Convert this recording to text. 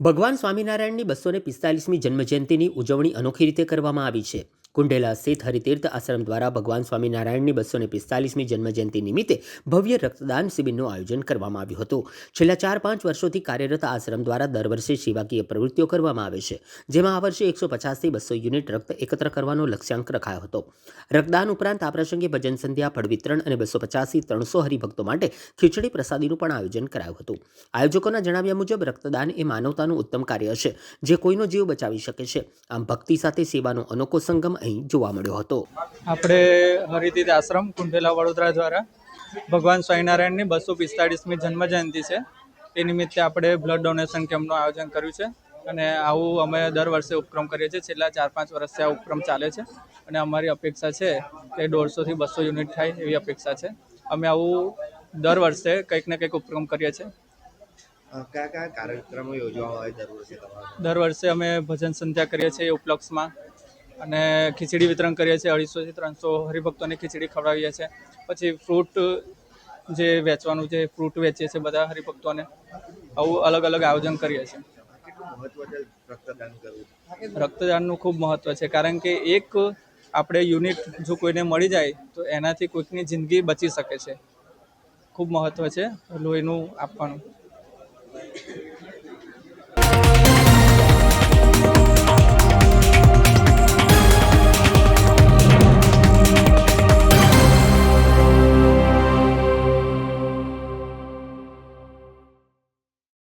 ભગવાન સ્વામિનારાયણની 245મી જન્મજયંતિની ઉજવણી અનોખી રીતે કરવામાં આવી છે. કુંઢેલા સ્થિત હરિતીર્થ આશ્રમ દ્વારા ભગવાન સ્વામિનારાયણની 245મી જન્મજયંતિ નિમિત્તે ભવ્ય રક્તદાન શિબિરનું આયોજન કરવામાં આવ્યું હતું. છેલ્લા 4-5 વર્ષોથી કાર્યરત આશ્રમ દ્વારા દર વર્ષે સેવાકીય પ્રવૃત્તિઓ કરવામાં આવે છે, જેમાં આ વર્ષે 150થી 200 યુનિટ રક્ત એકત્ર કરવાનો લક્ષ્યાંક રખાયો હતો. રક્તદાન ઉપરાંત આ પ્રસંગે ભજન સંધ્યા, ફળ વિતરણ અને 250થી 300 હરિભક્તો માટે ખીચડી પ્રસાદીનું પણ આયોજન કરાયું હતું. આયોજકોના જણાવ્યા મુજબ રક્તદાન એ માનવતાનું ઉત્તમ કાર્ય છે, જે કોઈનો જીવ બચાવી શકે છે. આમ ભક્તિ સાથે સેવાનો અનોખો સંગમ અહીં જોવા મળ્યો હતો. આપણે હરિતીર્થ આશ્રમ કુંઢેલા વડોદરા દ્વારા ભગવાન સ્વામિનારાયણની 245મી જન્મજયંતિ છે, તે નિમિત્તે આપણે બ્લડ ડોનેશન કેમ્પનું આયોજન કર્યું છે. અને આવું અમે દર વર્ષે ઉપક્રમ કરીએ છીએ. છેલ્લા 4-5 વર્ષથી આ ઉપક્રમ ચાલે છે અને અમારી અપેક્ષા છે કે 150થી 200 યુનિટ થાય એવી અપેક્ષા છે. અમે આવું દર વર્ષે કંઈક ને કંઈક ઉપક્રમ કરીએ છીએ. કયા કયા કાર્યક્રમો યોજવામાં આવે દર વર્ષે? દર વર્ષે અમે ભજન સંધ્યા કરીએ છીએ એ ઉપલક્ષમાં, અને ખીચડી વિતરણ કરીએ છીએ. 250થી 300 હરિભક્તોને ખીચડી ખવડાવીએ છીએ. પછી ફ્રૂટ જે વેચવાનું છે, ફ્રૂટ વેચીએ છીએ બધા હરિભક્તોને. આવું અલગ અલગ આયોજન કરીએ છીએ. કેટલું મહત્વ છે રક્તદાન કરવું? રક્તદાનનું ખૂબ મહત્ત્વ છે, કારણ કે એક આપણે યુનિટ જો કોઈને મળી જાય તો એનાથી કોઈકની જિંદગી બચી શકે છે. ખૂબ મહત્ત્વ છે લોહીનું આપવાનું.